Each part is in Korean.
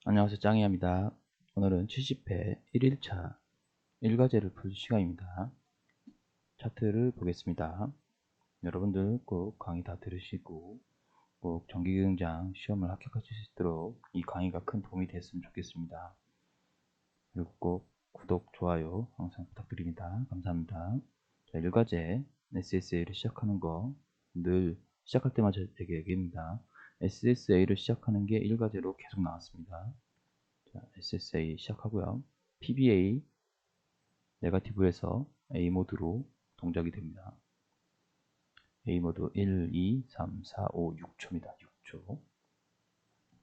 안녕하세요, 짱이야입니다. 오늘은 70회 1일차 일과제를 풀 시간입니다. 차트를 보겠습니다. 여러분들 꼭 강의 다 들으시고 꼭 정기경장 시험을 합격하실 수 있도록 이 강의가 큰 도움이 됐으면 좋겠습니다. 그리고 꼭 구독, 좋아요 항상 부탁드립니다. 감사합니다. 자, 일과제 SSA를 시작하는 거 늘 시작할 때마다 제게 얘기합니다. SSA를 시작하는 게 일과제로 계속 나왔습니다. 자, SSA 시작하고요. PBA 네거티브에서 A 모드로 동작이 됩니다. A 모드 1, 2, 3, 4, 5, 6초입니다. 6초.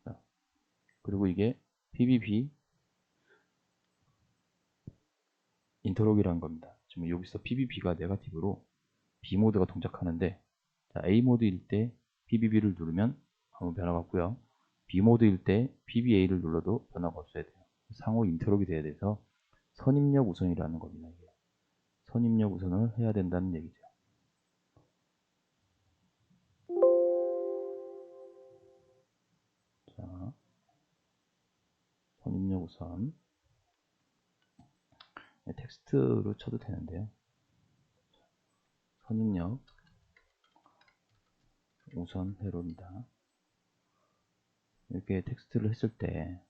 자, 그리고 이게 PBB 인터록이라는 겁니다. 지금 여기서 PBB가 네거티브로 B 모드가 동작하는데, 자, A 모드일 때 PBB를 누르면 아무 변화가 없고요. B 모드일 때 PBA를 눌러도 변화가 없어야 돼요. 상호 인터록이 돼야 돼서 선입력 우선이라는 겁니다. 이게. 선입력 우선을 해야 된다는 얘기죠. 자, 선입력 우선. 텍스트로 쳐도 되는데요. 선입력 우선 회로입니다. 이렇게 텍스트를 했을 때,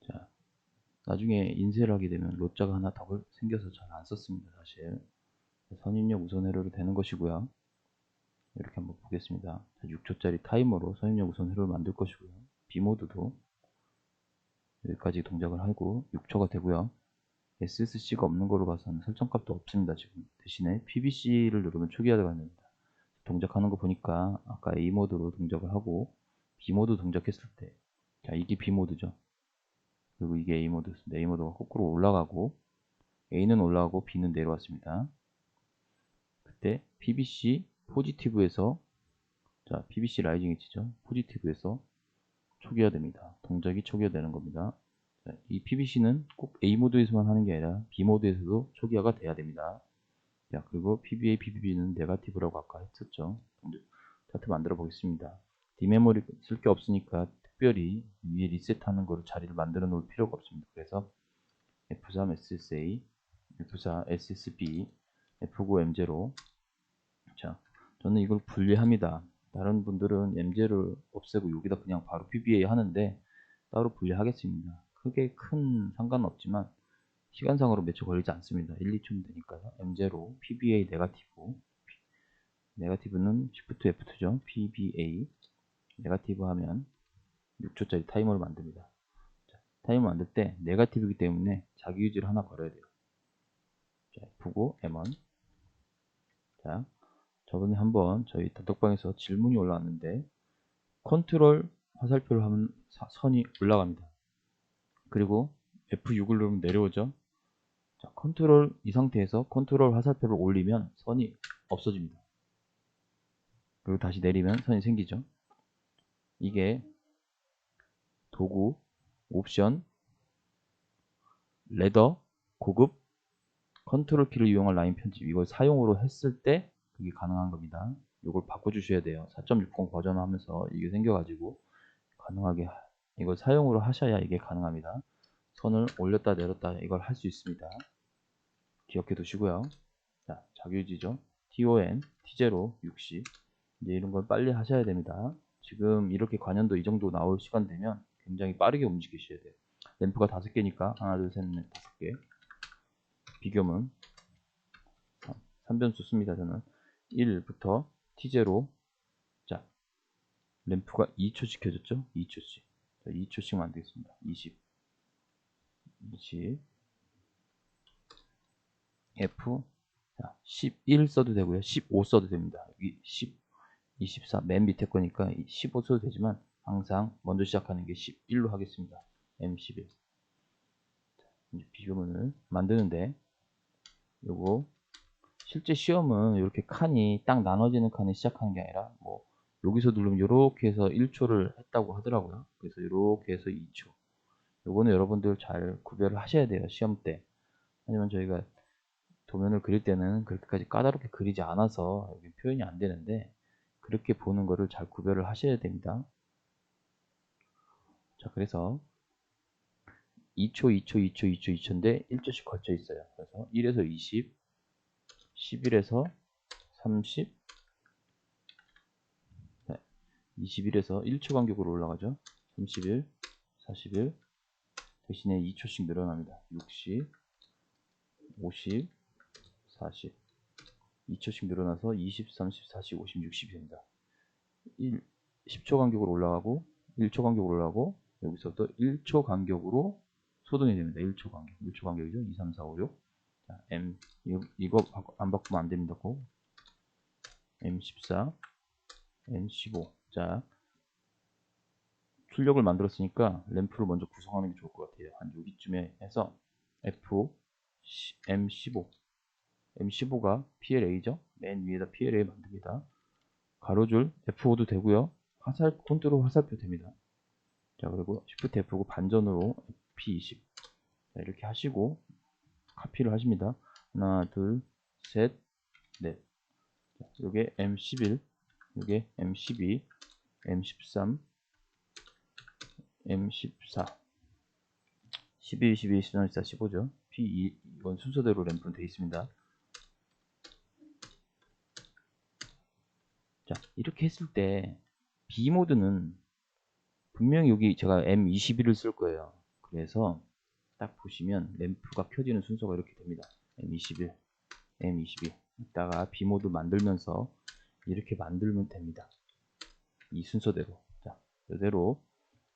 자, 나중에 인쇄를 하게 되면 로자가 하나 더 생겨서 잘 안 썼습니다. 사실 선입력 우선 회로로 되는 것이고요. 이렇게 한번 보겠습니다. 6초짜리 타이머로 선입력 우선 회로를 만들 것이고요. B모드도 여기까지 동작을 하고 6초가 되고요. SSC가 없는 걸로 봐서는 설정값도 없습니다. 지금 대신에 PBC를 누르면 초기화가 됩니다. 동작하는 거 보니까 아까 A 모드로 동작을 하고 B 모드 동작했을 때, 자, 이게 B 모드죠. 그리고 이게 A 모드였습니다. A 모드가 거꾸로 올라가고 A는 올라가고 B는 내려왔습니다. 그때 PBC 포지티브에서, 자, PBC 라이징 엣지죠. 포지티브에서 초기화됩니다. 동작이 초기화되는 겁니다. 자, 이 PBC는 꼭 A 모드에서만 하는 게 아니라 B 모드에서도 초기화가 돼야 됩니다. 자, 그리고 PBA, PBB는 네거티브라고 아까 했었죠. 차트 만들어 보겠습니다. 디메모리 쓸 게 없으니까 특별히 위에 리셋하는 거로 자리를 만들어 놓을 필요가 없습니다. 그래서 F3 SSA, F4 SSB, F9 M0. 자, 저는 이걸 분리합니다. 다른 분들은 M0를 없애고 여기다 그냥 바로 PBA 하는데 따로 분리하겠습니다. 크게 큰 상관은 없지만 시간상으로 몇 초 걸리지 않습니다. 1, 2초면 되니까요. M0, PBA 네거티브. 네거티브는 Shift F2죠. PBA. 네거티브 하면 6초짜리 타이머를 만듭니다. 자, 타이머 만들 때 네거티브이기 때문에 자기 유지를 하나 걸어야 돼요. 자, F9, M1. 자, 저번에 한번 저희 단톡방에서 질문이 올라왔는데 컨트롤 화살표를 하면 선이 올라갑니다. 그리고 F6을 누르면 내려오죠. 자, 컨트롤 이 상태에서 컨트롤 화살표를 올리면 선이 없어집니다. 그리고 다시 내리면 선이 생기죠. 이게 도구, 옵션, 레더, 고급, 컨트롤 키를 이용한 라인 편집, 이걸 사용으로 했을 때 그게 가능한 겁니다. 이걸 바꿔주셔야 돼요. 4.60 버전 하면서 이게 생겨가지고 가능하게 이걸 사용으로 하셔야 이게 가능합니다. 선을 올렸다 내렸다 이걸 할 수 있습니다. 기억해 두시고요. 자, 자유지죠. TON, T0, 60. 이제 이런 걸 빨리 하셔야 됩니다. 지금 이렇게 관연도 이 정도 나올 시간 되면 굉장히 빠르게 움직이셔야 돼요. 램프가 5개니까 하나, 둘, 셋, 넷, 5개. 비교문 3변수 씁니다. 저는 1부터 T0. 자, 램프가 2초씩 켜졌죠? 2초씩. 자, 2초씩 만들겠습니다. 20, 20, F. 자, 11 써도 되고요. 15 써도 됩니다. 여기 10, 24, 맨 밑에 거니까 15 써도 되지만 항상 먼저 시작하는 게 11로 하겠습니다. M11. 이제 비교문을 만드는데 요거 실제 시험은 이렇게 칸이 딱 나눠지는 칸에 시작하는 게 아니라 뭐 여기서 누르면 이렇게 해서 1초를 했다고 하더라고요. 그래서 이렇게 해서 2초. 요거는 여러분들 잘 구별을 하셔야 돼요. 시험 때. 하지만 저희가 도면을 그릴 때는 그렇게까지 까다롭게 그리지 않아서 여기 표현이 안 되는데 그렇게 보는 거를 잘 구별을 하셔야 됩니다. 자, 그래서 2초, 2초, 2초, 2초, 2초인데 1초씩 걸쳐 있어요. 그래서 1에서 20, 11에서 30, 네, 21에서 1초 간격으로 올라가죠. 31, 41, 대신에 2초씩 늘어납니다. 60, 50, 40, 2초씩 늘어나서 20, 30, 40, 50, 60이 됩니다. 10초 간격으로 올라가고 1초 간격으로 올라가고 여기서부터 1초 간격으로 소등이 됩니다. 1초 간격. 1초 간격이죠. 2, 3, 4, 5, 6. 자, M 이거 안 바꾸면 안 됩니다. M14, M15. 자, 출력을 만들었으니까 램프를 먼저 구성하는 게 좋을 것 같아요. 한 여기쯤에 해서 F M15. M15가 PLA죠. 맨 위에다 PLA 만듭니다. 가로줄 F5도 되고요. 컨트롤 화살표 됩니다. 자, 그리고 Shift F고 반전으로 P20. 자, 이렇게 하시고 카피를 하십니다. 하나, 둘, 셋, 넷. 자, 요게 M11, 요게 M12, M13, M14, 12, 12, 13, 14, 15죠. P2, 이건 순서대로 램프는 되어 있습니다. 자, 이렇게 했을 때 B 모드는 분명히 여기 제가 M21을 쓸 거예요. 그래서 딱 보시면 램프가 켜지는 순서가 이렇게 됩니다. M21, M22. 이따가 B 모드 만들면서 이렇게 만들면 됩니다. 이 순서대로. 자, 이대로.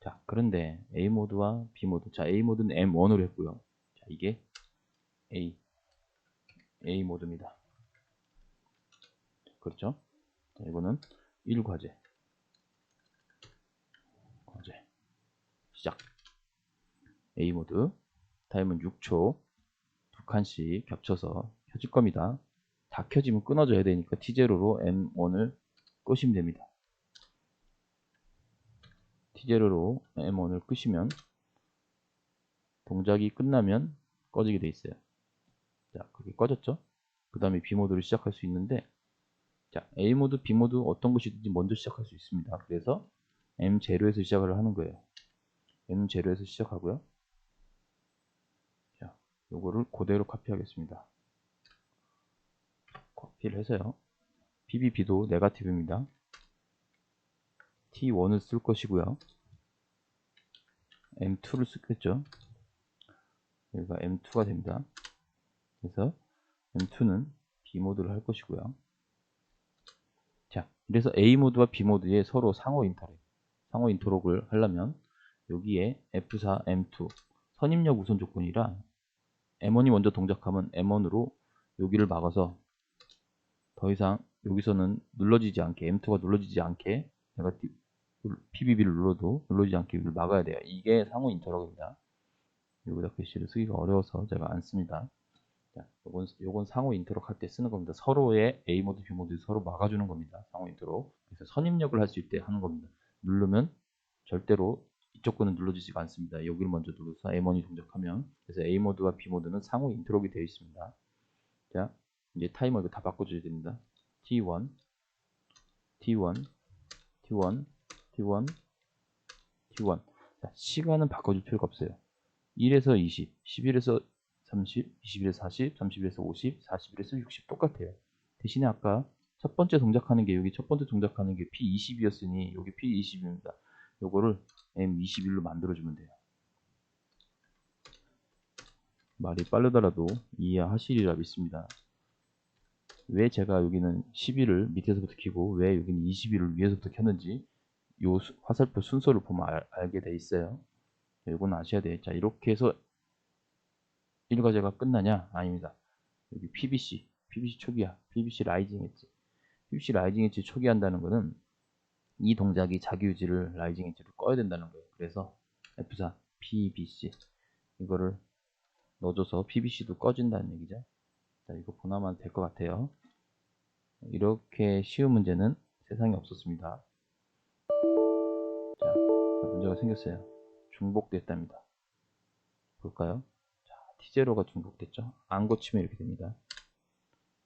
자, 그런데 A 모드와 B 모드. 자, A 모드는 M1으로 했고요. 자, 이게 A 모드입니다. 그렇죠? 자, 이거는 1과제. 시작. A 모드. 타임은 6초. 두 칸씩 겹쳐서 켜질 겁니다. 다 켜지면 끊어져야 되니까 T0로 M1을 끄시면 됩니다. T0로 M1을 끄시면 동작이 끝나면 꺼지게 돼 있어요. 자, 그게 꺼졌죠? 그 다음에 B 모드를 시작할 수 있는데, 자, A 모드, B 모드 어떤 것이든지 먼저 시작할 수 있습니다. 그래서 M0에서 시작을 하는 거예요. M0에서 시작하고요. 자, 요거를 그대로 카피하겠습니다. 커피를 해서요. PBB도 네거티브입니다. T1을 쓸 것이고요. M2를 쓰겠죠. 여기가 M2가 됩니다. 그래서 M2는 B 모드를 할 것이고요. 자, 그래서 A 모드와 B 모드에 서로 상호 인터록을 하려면 여기에 F4, M2 선입력 우선 조건이라 M1이 먼저 동작하면 M1으로 여기를 막아서 더 이상 여기서는 눌러지지 않게 M2가 눌러지지 않게 내가 PBB를 눌러도 눌러지지 않게 여기를 막아야 돼요. 이게 상호 인터럭입니다. 여기다 글씨를 쓰기가 어려워서 제가 안 씁니다. 자, 요건 상호 인터럭 할 때 쓰는 겁니다. 서로의 A 모드, B 모드 서로 막아주는 겁니다. 상호 인터럭. 그래서 선입력을 할 수 있을 때 하는 겁니다. 누르면 절대로 이쪽 거는 눌러지지가 않습니다. 여기를 먼저 눌러서 M1이 동작하면 그래서 A 모드와 B 모드는 상호 인터럭이 되어 있습니다. 자, 이제 타이머 이거 다 바꿔줘야 됩니다. T1, T1, T1, T1, T1. 자, 시간은 바꿔줄 필요가 없어요. 1에서 20, 11에서 30, 21에서 40, 31에서 50, 41에서 60 똑같아요. 대신에 아까 첫 번째 동작하는 게 여기 첫 번째 동작하는 게 P20이었으니 여기 P20입니다. 요거를 M21로 만들어주면 돼요. 말이 빠르더라도 이해하시리라 믿습니다. 왜 제가 여기는 11을 밑에서부터 켜고 왜 여기는 21을 위에서부터 켰는지 요 화살표 순서를 보면 알게 돼 있어요. 이건 아셔야 돼요. 자, 이렇게 해서 1과제가 끝나냐? 아닙니다. 여기 PBC 초기화, PBC 라이징 엣지. PBC 라이징 엣지 초기화한다는 것은 이 동작이 자기 유지를 라이징 엣지로 꺼야 된다는 거예요. 그래서 F4, PBC 이거를 넣어줘서 PBC도 꺼진다는 얘기죠. 자, 이거 보나마는 될 것 같아요. 이렇게 쉬운 문제는 세상에 없었습니다. 자, 문제가 생겼어요. 중복됐답니다. 볼까요? 자, T0가 중복됐죠? 안 고치면 이렇게 됩니다.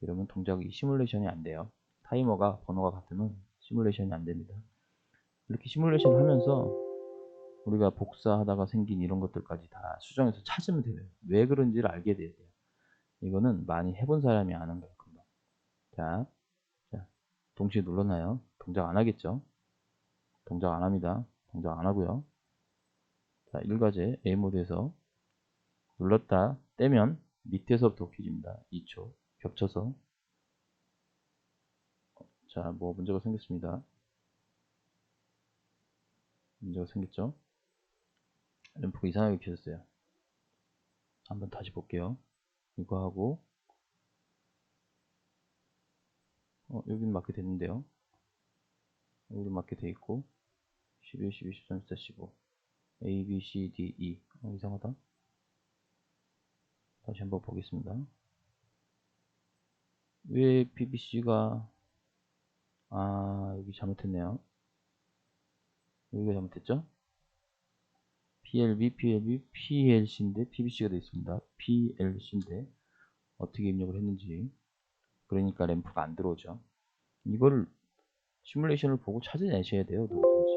이러면 동작이 시뮬레이션이 안 돼요. 타이머가 번호가 같으면 시뮬레이션이 안 됩니다. 이렇게 시뮬레이션 하면서 우리가 복사하다가 생긴 이런 것들까지 다 수정해서 찾으면 돼요. 왜 그런지를 알게 돼야 돼요. 이거는 많이 해본 사람이 아는 거예요. 금방. 자, 동시에 눌러놔요. 동작 안 하겠죠? 동작 안 합니다. 동작 안 하고요. 자, 1과제 A모드에서 눌렀다 떼면 밑에서부터 켜집니다. 2초 겹쳐서. 자, 뭐 문제가 생겼습니다. 문제가 생겼죠? 램프가 이상하게 켜졌어요. 한번 다시 볼게요. 이거 하고 여기는 맞게 됐는데요. 여기도 맞게 돼 있고 11, 12, 13, 14, 15 A, B, C, D, E 이상하다. 다시 한번 보겠습니다. 왜 PBC가 여기 잘못했네요. 여기가 잘못했죠? PLB, PLB, PLC인데 PBC가 되어 있습니다. PLC인데 어떻게 입력을 했는지. 그러니까 램프가 안 들어오죠. 이거를 시뮬레이션을 보고 찾아내셔야 돼요. 누구든지.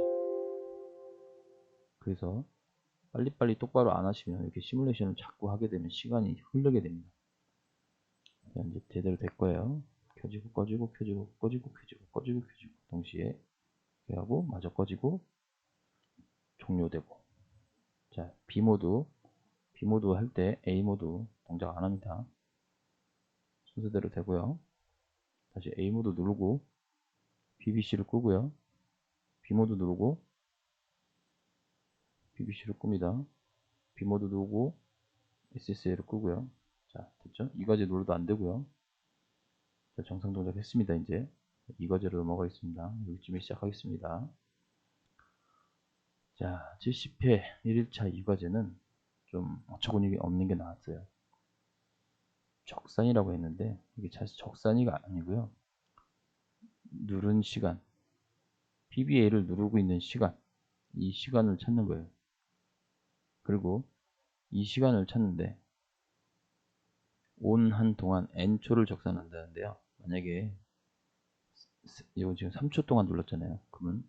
그래서 빨리빨리 똑바로 안 하시면 이렇게 시뮬레이션을 자꾸 하게 되면 시간이 흐르게 됩니다. 자, 이제 제대로 될 거예요. 켜지고 꺼지고 켜지고 꺼지고 켜지고 꺼지고 켜지고 동시에 이렇게 하고 마저 꺼지고 종료되고. 자, B모드 할 때 A모드 동작 안 합니다. 순서대로 되고요. 다시 A모드 누르고 BBC를 끄고요. B모드 누르고 BBC를 끕니다. B모드 누르고 SSA를 끄고요. 자, 됐죠? 이 과제 눌러도 안 되고요. 자, 정상 동작 했습니다. 이제 이 과제로 넘어가겠습니다. 여기쯤에 시작하겠습니다. 자, 70회 1일차 이 과제는 좀 어처구니 없는 게 나왔어요. 적산이라고 했는데 이게 사실 적산이가 아니고요. 누른 시간, PBA를 누르고 있는 시간, 이 시간을 찾는 거예요. 그리고 이 시간을 찾는데 온 한 동안 n초를 적산한다는데요. 만약에 이거 지금 3초 동안 눌렀잖아요. 그러면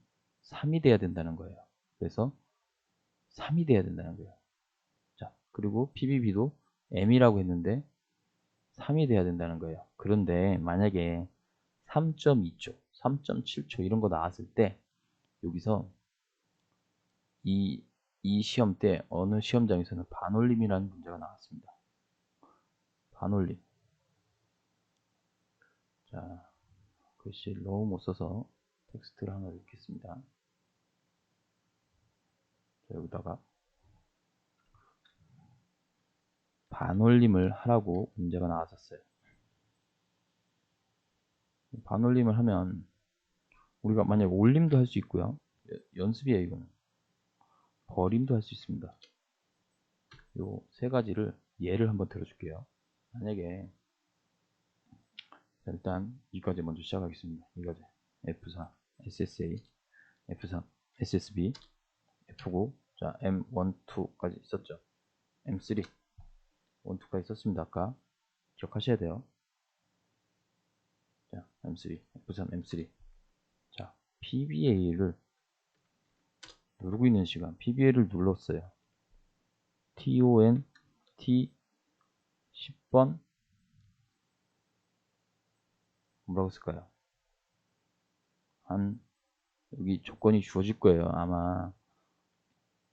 3이 돼야 된다는 거예요. 그래서 3이 돼야 된다는 거예요. 자, 그리고 PBB도 M이라고 했는데 3이 돼야 된다는 거예요. 그런데 만약에 3.2초, 3.7초 이런 거 나왔을 때 여기서 이 시험 때 어느 시험장에서는 반올림이라는 문제가 나왔습니다. 반올림. 자, 글씨를 너무 못 써서 텍스트를 하나 넣겠습니다. 자, 여기다가 반올림을 하라고 문제가 나왔었어요. 반올림을 하면 우리가 만약 올림도 할 수 있고요. 연습이에요, 이거는. 버림도 할 수 있습니다. 요 세 가지를 예를 한번 들어줄게요. 만약에 일단 이 과제 먼저 시작하겠습니다. 이 과제 F4 SSA F3 SSB F9 자 M1, 2까지 있었죠. M3 1, 2까지 있었습니다. 아까 기억하셔야 돼요. 자 M3 F3 M3 자 PBA를 누르고 있는 시간 PBA를 눌렀어요. TON T 10번 뭐라고 쓸까요? 한 여기 조건이 주어질 거예요. 아마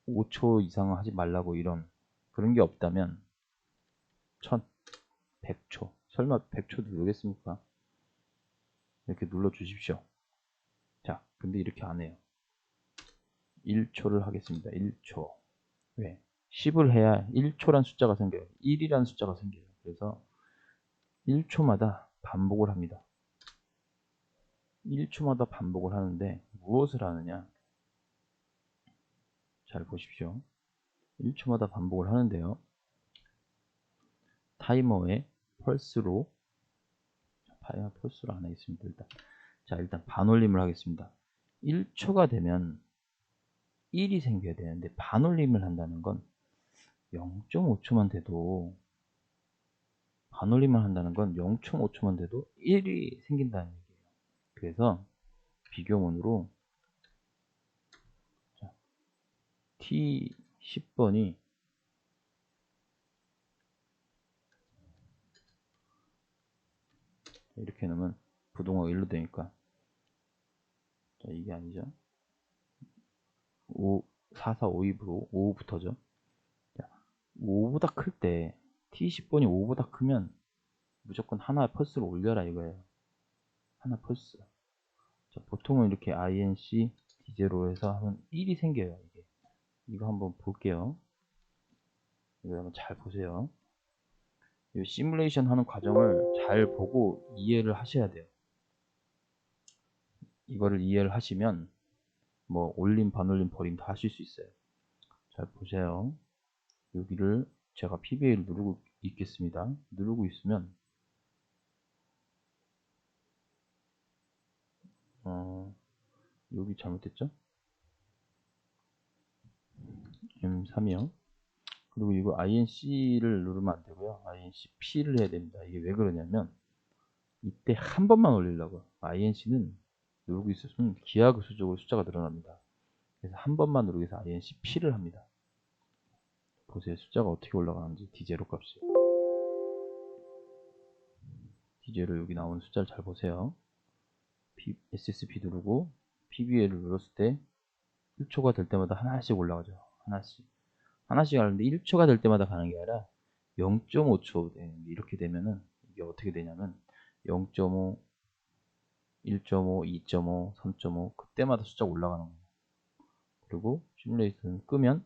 5초 이상 하지 말라고 이런 그런 게 없다면 1000, 100초 설마 100초 누르겠습니까? 이렇게 눌러 주십시오. 자 근데 이렇게 안 해요. 1초를 하겠습니다. 1초 왜? 10을 해야 1초란 숫자가 생겨요. 1이라는 숫자가 생겨요. 그래서 1초마다 반복을 합니다. 1초마다 반복을 하는데 무엇을 하느냐? 잘 보십시오. 1초마다 반복을 하는데요. 타이머의 펄스로 펄스로 안 하겠습니다. 일단 반올림을 하겠습니다. 1초가 되면 1이 생겨야 되는데 반올림을 한다는 건 0.5초만 돼도 반올림을 한다는 건 0.5초만 돼도 1이 생긴다는 얘기예요. 그래서 비교문으로 T10번이 이렇게 넣으면 부동화가 1로 되니까, 자, 이게 아니죠. 4, 4, 5, 2부로 5부터죠. 5보다 클 때 T10번이 5보다 크면 무조건 하나 펄스를 올려라 이거예요. 하나 펄스. 자, 보통은 이렇게 INC D0 해서 하면 1이 생겨요. 이거 한번 볼게요. 이거 한번 잘 보세요. 이 시뮬레이션 하는 과정을 잘 보고 이해를 하셔야 돼요. 이거를 이해를 하시면 뭐 올림, 반올림, 버림 다 하실 수 있어요. 잘 보세요. 여기를 제가 PBA를 누르고 있겠습니다. 누르고 있으면 여기 잘못됐죠? M3이요. 그리고 이거 INC를 누르면 안 되고요. INC-P를 해야 됩니다. 이게 왜 그러냐면 이때 한 번만 올리려고요. INC는 누르고 있으면 기하급수적으로 숫자가 늘어납니다. 그래서 한 번만 누르기 위해서 INC-P를 합니다. 보세요. 숫자가 어떻게 올라가는지. D0 값이. D0 여기 나오는 숫자를 잘 보세요. SSP 누르고 PBA를 눌렀을 때 1초가 될 때마다 하나씩 올라가죠. 하나씩 가는데 1초가 될 때마다 가는 게 아니라 0.5초 이렇게 되면은 이게 어떻게 되냐면 0.5, 1.5, 2.5, 3.5 그때마다 숫자가 올라가는 거예요. 그리고 시뮬레이션 끄면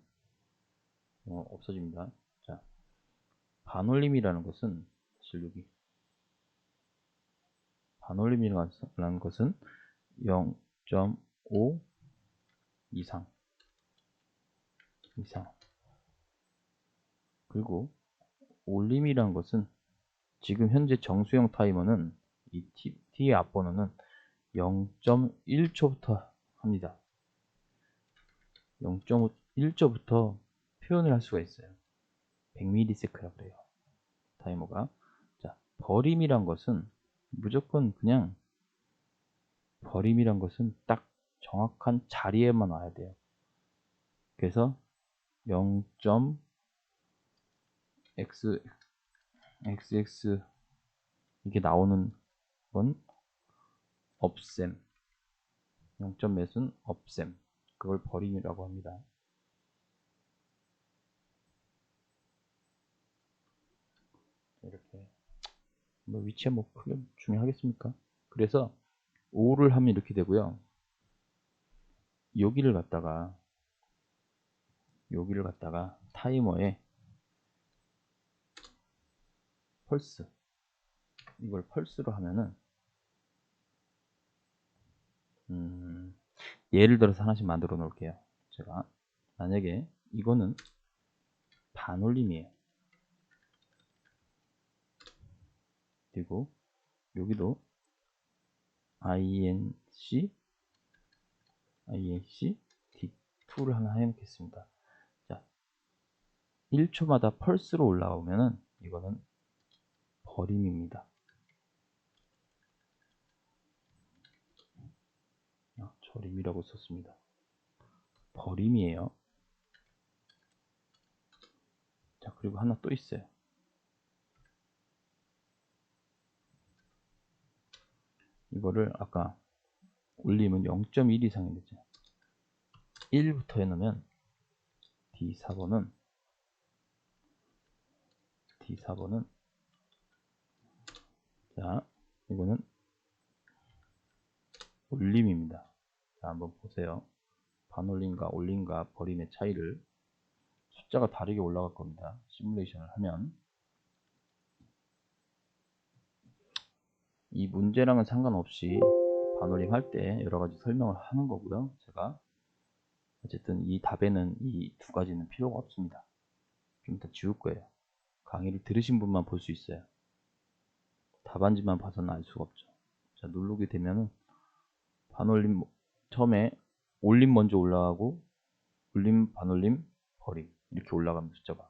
없어집니다. 자, 반올림이라는 것은 사실 여기 반올림이라는 것은 0.5 이상 그리고 올림이라는 것은 지금 현재 정수형 타이머는 이 T의 앞번호는 0.1초부터 합니다. 0.1초부터 표현을 할 수가 있어요. 100ms라고 그래요. 타이머가. 자, 버림이란 것은 무조건 그냥 버림이란 것은 딱 정확한 자리에만 와야 돼요. 그래서 0.xx 이게 나오는 건 업셈 0.몇은 업셈 그걸 버림이라고 합니다. 이렇게 뭐 위치가 뭐 크게 중요하겠습니까? 그래서 5를 하면 이렇게 되고요. 여기를 갖다가 타이머에 펄스 이걸 펄스로 하면은 예를 들어서 하나씩 만들어 놓을게요. 제가 만약에 이거는 반올림이에요. 그리고 여기도 INC D2를 하나 해놓겠습니다. 자, 1초마다 펄스로 올라오면은 이거는 버림입니다. 저림이라고 썼습니다. 버림이에요. 자, 그리고 하나 또 있어요. 이거를 아까 올림은 0.1 이상이 되죠. 1부터 해놓으면 D4번은 자, 이거는 올림입니다. 자, 한번 보세요. 반올림과 올림과 버림의 차이를 숫자가 다르게 올라갈 겁니다. 시뮬레이션을 하면 이 문제랑은 상관없이 반올림 할 때 여러가지 설명을 하는 거고요. 제가 어쨌든 이 답에는 이 두 가지는 필요가 없습니다. 좀 이따 지울 거예요. 강의를 들으신 분만 볼 수 있어요. 답안지만 봐서는 알 수가 없죠. 자, 누르게 되면은 반올림 처음에 올림 먼저 올라가고 올림, 반올림, 버림 이렇게 올라갑니다. 숫자가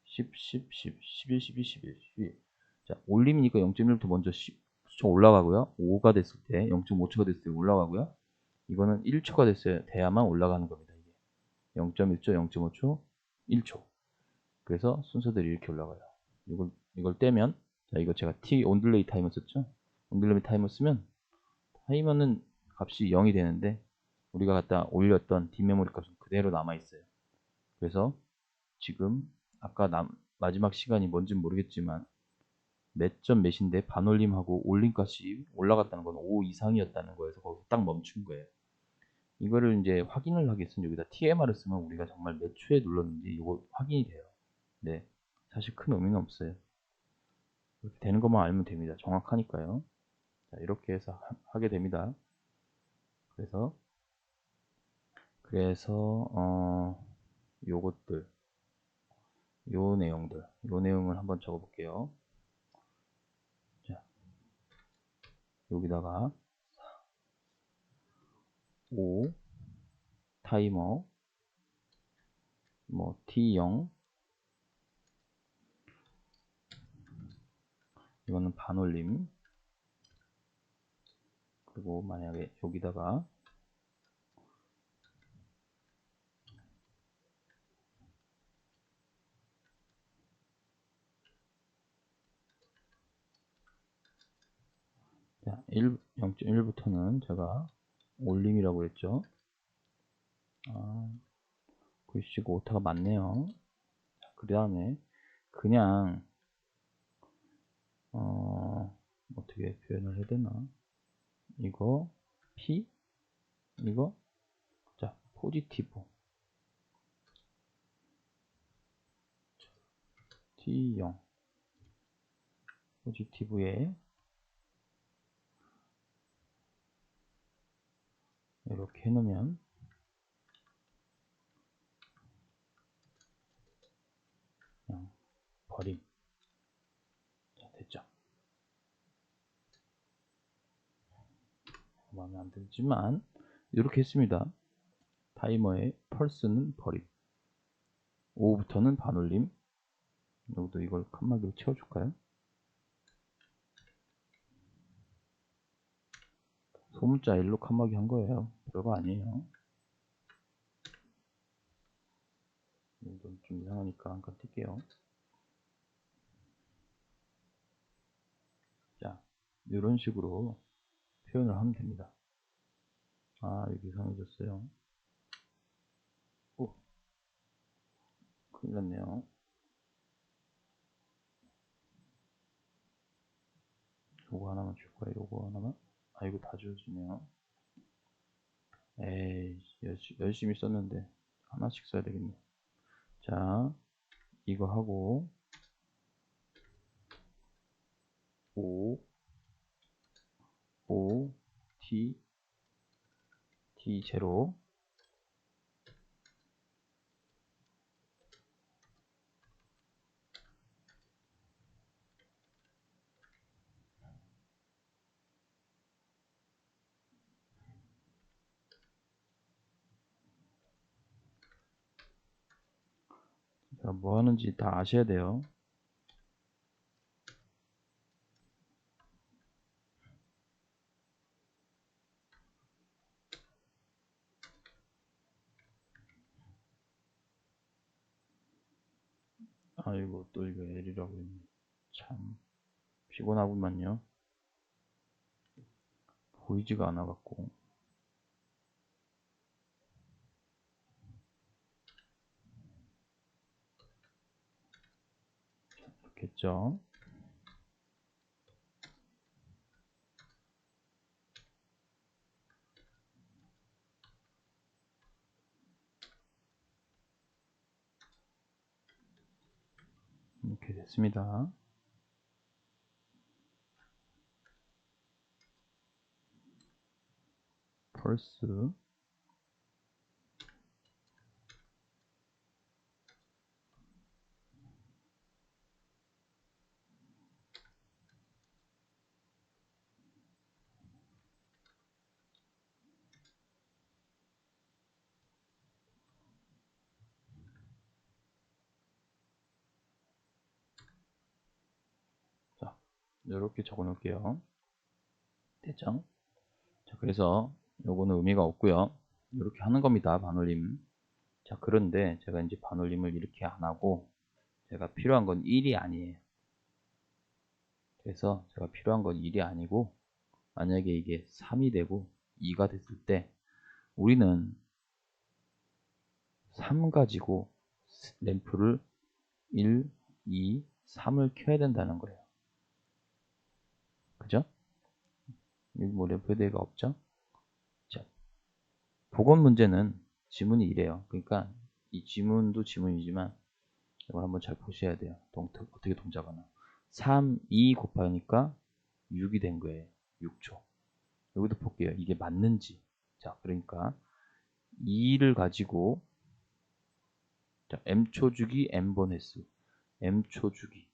10, 10, 10, 11, 12, 11, 12. 자, 올림이니까 0.1부터 먼저 숫자 올라가고요. 5가 됐을 때 0.5초가 됐을 때 올라가고요. 이거는 1초가 됐어야 돼야만 올라가는 겁니다. 이게 0.1초, 0.5초, 1초. 그래서 순서들이 이렇게 올라가요. 이걸 떼면, 자, 이거 제가 T 온딜레이 타이머 썼죠? 온딜레이 타이머 쓰면 타이머는 값이 0이 되는데 우리가 갖다 올렸던 뒷메모리 값은 그대로 남아있어요. 그래서 지금 아까 마지막 시간이 뭔지 모르겠지만 몇 점 몇인데 반올림하고 올림 값이 올라갔다는 건 5 이상이었다는 거에서 거기서 딱 멈춘 거예요. 이거를 이제 확인을 하겠으면 여기다 TMR을 쓰면 우리가 정말 몇 초에 눌렀는지 이거 확인이 돼요. 네, 사실 큰 의미는 없어요. 이렇게 되는 것만 알면 됩니다. 정확하니까요. 자, 이렇게 해서 하게 됩니다. 그래서 요것들, 요 내용을 한번 적어 볼게요. 자, 여기다가 5 타이머 뭐 T0 이거는 반올림, 그리고 만약에 여기다가 자, 0.1부터는 제가 올림이라고 했죠. 글씨가 오타가 많네요. 그 다음에 그냥 어떻게 표현을 해야 되나, 이거 P, 이거 자 포지티브 T0 포지티브에 이렇게 해놓으면 그냥 버림. 자, 됐죠. 마음에 안 들지만 이렇게 했습니다. 타이머의 펄스는 버림, 5부터는 반올림. 여기도 이걸 칸막이로 채워줄까요? 소문자 1로 칸막이 한 거예요. 별거 아니에요. 이건 좀 이상하니까 한칸 뛸게요. 자, 이런 식으로 표현을 하면 됩니다. 여기 이상해졌어요. 오, 큰일 났네요. 요거 하나만 줄 거예요. 요거 하나만. 이거 다 지워지네요. 에이, 열심히 썼는데 하나씩 써야 되겠네. 자, 이거 하고 5 T 0. 자, 뭐 하는지 다 아셔야 돼요. 아이고, 또 이거 L이라고 했네. 참 피곤하구만요. 보이지가 않아 갖고. 좋겠죠. 이렇게 됐습니다. 펄스. 자, 이렇게 적어 놓을게요. 됐죠? 자, 그래서 요거는 의미가 없고요. 이렇게 하는 겁니다. 반올림. 자, 그런데 제가 이제 반올림을 이렇게 안 하고 제가 필요한 건 1이 아니에요. 그래서 제가 필요한 건 1이 아니고 만약에 이게 3이 되고 2가 됐을 때 우리는 3 가지고 램프를 1, 2, 3을 켜야 된다는 거예요. 그죠? 여기 뭐 램프 대가 없죠? 자, 복원 문제는 지문이 이래요. 그러니까 이 지문도 지문이지만 이걸 한번 잘 보셔야 돼요. 어떻게 동작하나. 3, 2 곱하니까 6이 된 거예요. 6초. 여기도 볼게요. 이게 맞는지. 자, 그러니까 2를 가지고 자, m초 주기 n번 횟수. m초 주기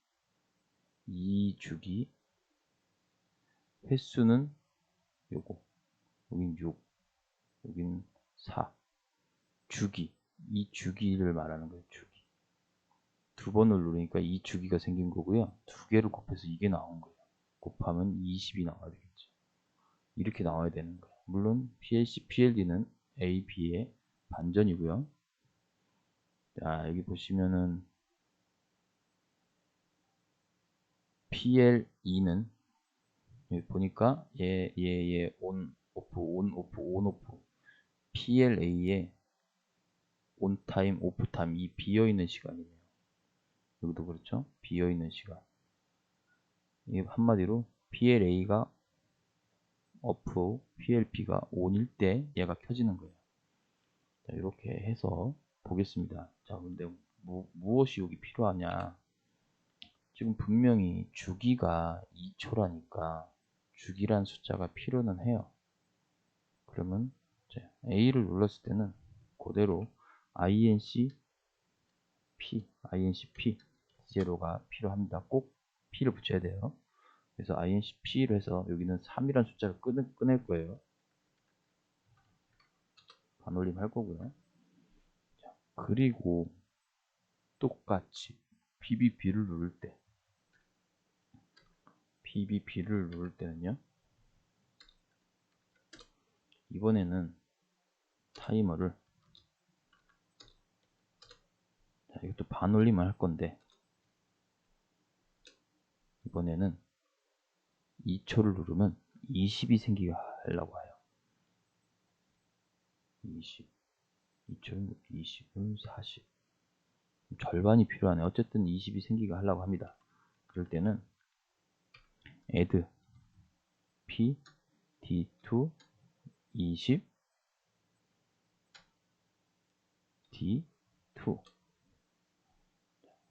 2주기 횟수는 요거. 여긴 6. 여긴 4. 주기. 이 주기를 말하는 거예요. 주기. 두 번을 누르니까 이 주기가 생긴 거고요. 두 개를 곱해서 이게 나온 거예요. 곱하면 20이 나와야 되겠죠. 이렇게 나와야 되는 거예요. 물론 PLC, PLD는 A, B의 반전이고요. 자, 여기 보시면은 PLE는 여기 보니까 얘 온, 오프, 온, 오프, 온, 오프. PLA의 온 타임, 오프 타임 이 비어 있는 시간이네요. 여기도 그렇죠? 비어 있는 시간. 이게 한마디로 PLA가 오프, PLP가 온일 때 얘가 켜지는 거예요. 자, 이렇게 해서 보겠습니다. 자, 근데 무엇이 여기 필요하냐? 지금 분명히 주기가 2초라니까 주기란 숫자가 필요는 해요. 그러면 A를 눌렀을 때는 그대로 INC P 제로가 필요합니다. 꼭 P를 붙여야 돼요. 그래서 INC P로 해서 여기는 3이라는 숫자를 꺼낼 거예요. 반올림 할 거고요. 자, 그리고 똑같이 PBP를 누를 때 PBP를 누를 때는요. 이번에는 타이머를 자, 이것도 반올림을 할 건데 이번에는 2초를 누르면 20이 생기게 하려고 해요. 20, 2초는 20은 40. 절반이 필요하네. 어쨌든 20이 생기게 하려고 합니다. 그럴 때는 add p d2 20 d2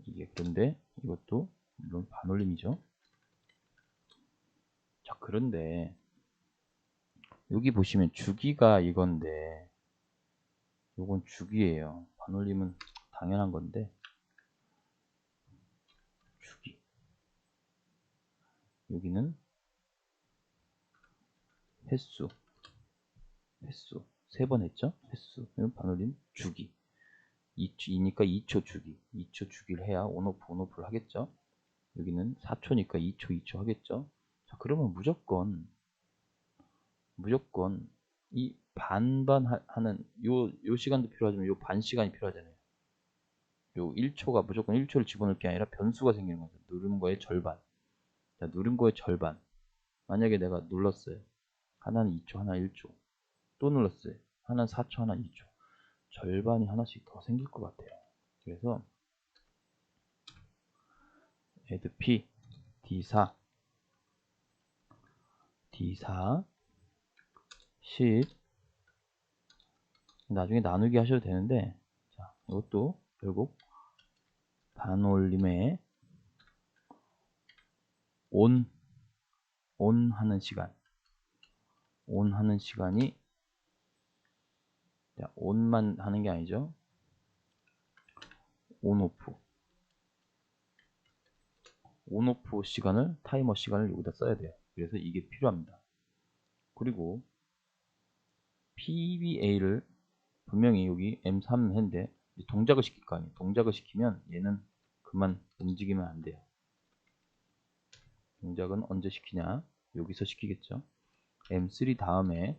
이게 그런데 이것도 물론 반올림이죠. 자, 그런데 여기 보시면 주기가 이건데 요건 주기예요. 반올림은 당연한 건데 주기 여기는 횟수 세 번 했죠? 횟수 이건 반올림 주기 2니까 2초 주기 2초 주기를 해야 온오프 온오프를 하겠죠. 여기는 4초니까 2초 하겠죠. 자, 그러면 무조건 이 반반 하는 요 시간도 필요하지만 요 반 시간이 필요하잖아요. 요 1초가 무조건 1초를 집어넣을 게 아니라 변수가 생기는 거죠. 누른 거의 절반. 자, 누른 거의 절반. 만약에 내가 눌렀어요. 하나는 2초, 하나 1초. 또 눌렀어요. 하나는 4초, 하나 2초. 절반이 하나씩 더 생길 것 같아요. 그래서 add p d4 10 나중에 나누기 하셔도 되는데 자, 이것도 결국 반올림에 온 하는 시간이 자, 온만 하는 게 아니죠. 온오프 시간을 타이머 시간을 여기다 써야 돼요. 그래서 이게 필요합니다. 그리고 PBA를 분명히 여기 M3 했는데 동작을 시킬 거 아니에요. 동작을 시키면 얘는 그만 움직이면 안 돼요. 동작은 언제 시키냐? 여기서 시키겠죠. M3 다음에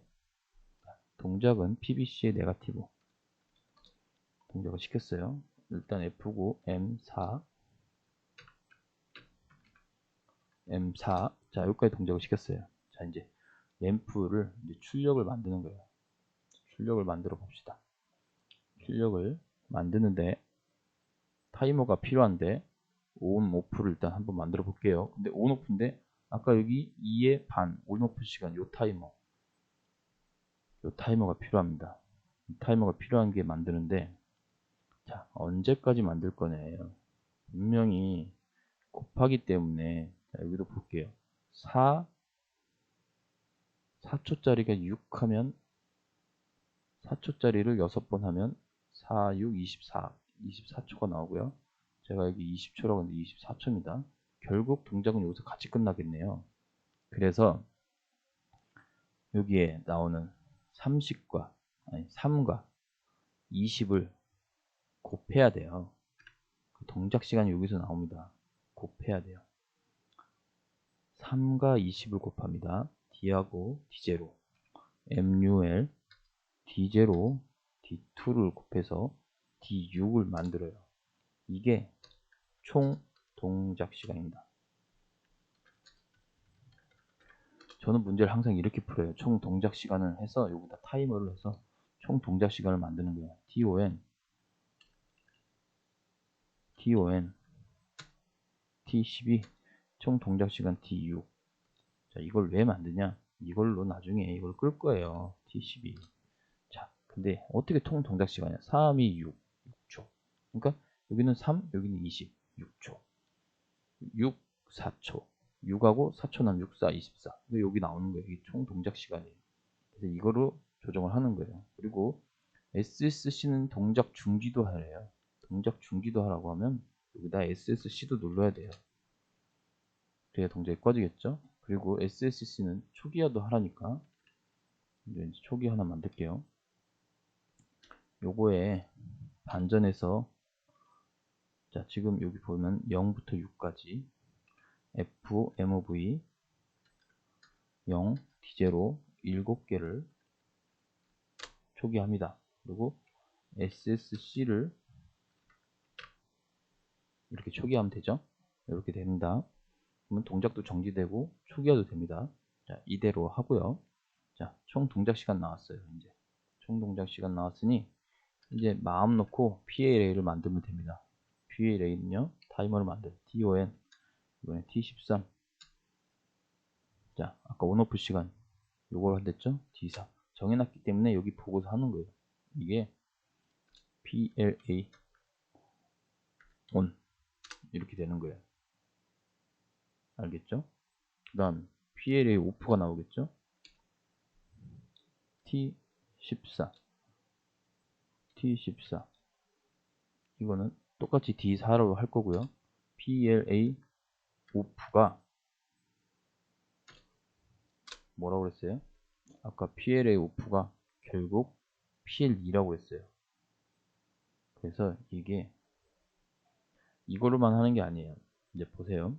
동작은 PBC의 네거티브 동작을 시켰어요. 일단 F9 M4 자 여기까지 동작을 시켰어요. 자 이제 램프를 이제 출력을 만드는 거예요. 출력을 만들어 봅시다. 출력을 만드는데 타이머가 필요한데 온 오프를 일단 한번 만들어 볼게요. 근데 온 오프인데 아까 여기 2의 반 온 오프 시간 요 타이머가 필요합니다. 타이머가 필요한 게 만드는데 자 언제까지 만들 거냐예요. 분명히 곱하기 때문에 자, 여기도 볼게요. 4초짜리가 6 하면 4초짜리를 6번 하면 4, 6, 24초가 나오고요. 제가 여기 20초라고 했는데 24초입니다. 결국 동작은 여기서 같이 끝나겠네요. 그래서 여기에 나오는 3과 20을 곱해야 돼요. 그 동작 시간이 여기서 나옵니다. 곱해야 돼요. 3과 20을 곱합니다. D하고 D0 MUL D0 D2를 곱해서 D6을 만들어요. 이게 총 동작 시간입니다. 저는 문제를 항상 이렇게 풀어요. 총 동작 시간을 해서 여기다 타이머를 해서 총 동작 시간을 만드는 거예요. TON T12 총 동작 시간 T6. 자, 이걸 왜 만드냐? 이걸로 나중에 이걸 끌 거예요. T12. 자, 근데 어떻게 총 동작 시간이야? 3, 2, 6초. 그러니까 여기는 3, 여기는 20, 6초. 6, 4초. 6하고 4초 남 6, 4, 24. 여기 나오는 거예요. 이게 총 동작 시간이에요. 그래서 이거로 조정을 하는 거예요. 그리고 SSC는 동작 중지도 하래요. 동작 중지도 하라고 하면 여기다 SSC도 눌러야 돼요. 그래야 동작이 꺼지겠죠. 그리고 SSC는 초기화도 하라니까 이제 초기화 하나 만들게요. 요거에 반전해서 자 지금 여기 보면 0부터 6까지 F, MOV 0, D0 7개를 초기화합니다. 그리고 SSC를 이렇게 초기화하면 되죠. 이렇게 됩니다. 그러면 동작도 정지되고 초기화도 됩니다. 자, 이대로 하고요. 자, 총 동작 시간 나왔어요. 이제 총 동작 시간 나왔으니 이제 마음 놓고 PA를 만들면 됩니다. PA는요 타이머를 만들 DON 이번에 T13 자 아까 온오프 시간 요걸 한댔죠. D4 정해놨기 때문에 여기 보고서 하는 거예요. 이게 PLA ON 이렇게 되는 거예요. 알겠죠? 그 다음 PLA OFF가 나오겠죠. T14 이거는 똑같이 D4로 할 거고요. PLA OFF가 뭐라고 그랬어요? 아까 PLA OFF가 결국 PL2라고 했어요. 그래서 이게 이거로만 하는 게 아니에요. 이제 보세요.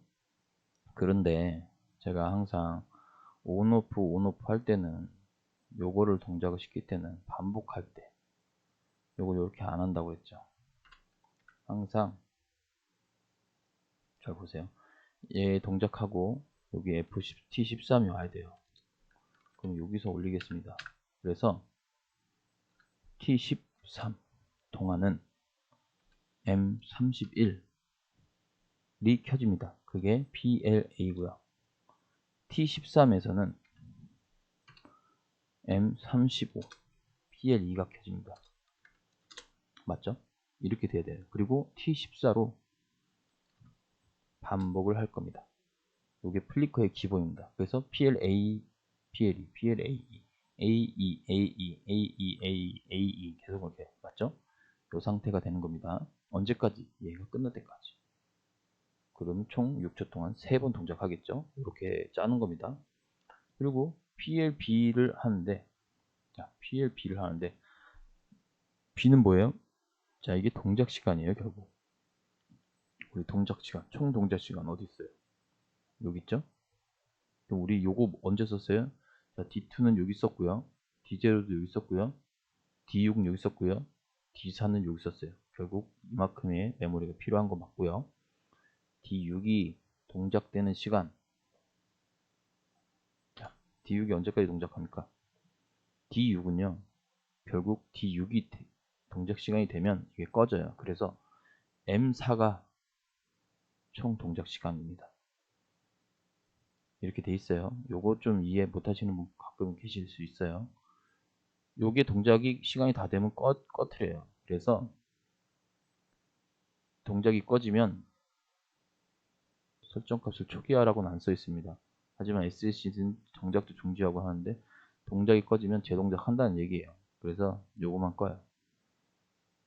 그런데 제가 항상 온오프 할 때는 요거를 동작을 시킬 때는 반복할 때 요걸 이렇게 안 한다고 했죠. 항상 잘 보세요. 얘 동작하고 여기 T13이 와야 돼요. 그럼 여기서 올리겠습니다. 그래서 T13 동안은 M31이 켜집니다. 그게 PLA고요. T13에서는 M35 PL2가 켜집니다. 맞죠? 이렇게 돼야 돼요. 그리고 T14로 반복을 할 겁니다. 이게 플리커의 기본입니다. 그래서 PLA, PLE, PLAE, AE, AE, AE, AE, AE 계속 이렇게 맞죠? 이 상태가 되는 겁니다. 언제까지? 얘가 끝날 때까지. 그럼 총 6초 동안 3번 동작하겠죠? 이렇게 짜는 겁니다. 그리고 PLB를 하는데 자, PLB를 하는데 B는 뭐예요? 자, 이게 동작 시간이에요, 결국. 우리 동작 시간, 총 동작 시간 어디 있어요? 여기 있죠? 그럼 우리 요거 언제 썼어요? 자, D2는 여기 썼고요. D0도 여기 있었고요. D6은 여기 있었고요. D4는 여기 있었어요. 결국 이만큼의 메모리가 필요한 거 맞고요. D6이 동작되는 시간. 자, D6이 언제까지 동작합니까? D6은요. 결국 D6이 동작 시간이 되면 이게 꺼져요. 그래서 M4가 총 동작 시간입니다. 이렇게 돼 있어요. 요거 좀 이해 못 하시는 분 가끔 계실 수 있어요. 요게 동작이 시간이 다 되면 꺼트려요. 그래서 동작이 꺼지면 설정값을 초기화라고는 안 써 있습니다. 하지만 SSC는 동작도 중지하고 하는데 동작이 꺼지면 재동작 한다는 얘기예요. 그래서 요거만 꺼요.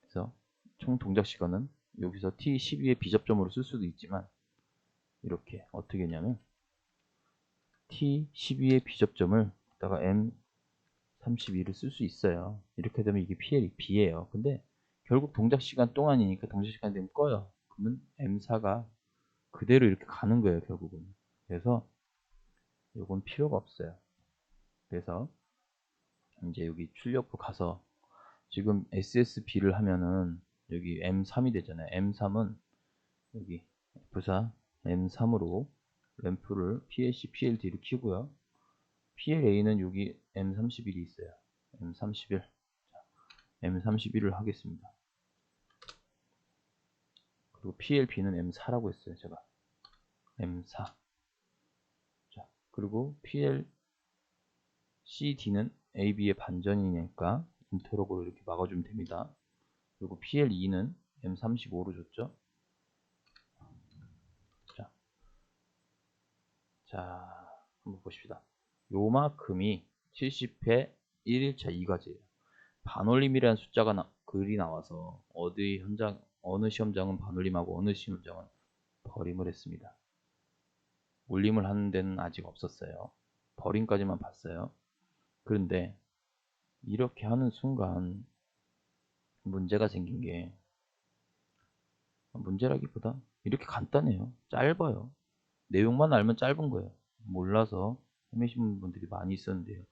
그래서 총 동작 시간은 여기서 T12의 비접점으로 쓸 수도 있지만 이렇게 어떻게 했냐면 T12의 비접점을 갖다가 M32를 쓸 수 있어요. 이렇게 되면 이게 PL이 B예요. 근데 결국 동작 시간 동안이니까 동작 시간 되면 꺼요. 그러면 M4가 그대로 이렇게 가는 거예요, 결국은. 그래서 이건 필요가 없어요. 그래서 이제 여기 출력부 가서 지금 SSB를 하면은 여기 M3이 되잖아요. M3은 여기 F4 M3으로 램프를 PLC, PLD를 키고요. PLA는 여기 M31이 있어요. M31. M31을 하겠습니다. 그리고 PLB는 M4라고 했어요. 제가 M4. 자, 그리고 PLCD는 AB의 반전이니까 인터로그로 이렇게 막아주면 됩니다. 그리고 PLE는 M35로 줬죠. 자, 한번 보십시다. 요만큼이 70회 1일차 2과제예요. 반올림이라는 숫자가 글이 나와서 어느 시험장은 반올림하고 어느 시험장은 버림을 했습니다. 올림을 하는 데는 아직 없었어요. 버림까지만 봤어요. 그런데 이렇게 하는 순간 문제가 생긴 게, 문제라기보다 이렇게 간단해요. 짧아요. 내용만 알면 짧은 거예요. 몰라서 헤매신 분들이 많이 있었는데요.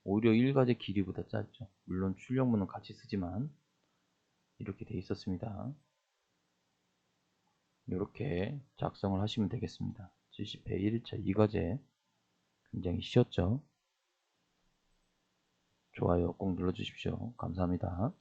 오히려 1과제 길이보다 짧죠. 물론 출력문은 같이 쓰지만 이렇게 돼 있었습니다. 이렇게 작성을 하시면 되겠습니다. 70회 1일차 2과제 굉장히 쉬웠죠. 좋아요 꼭 눌러주십시오. 감사합니다.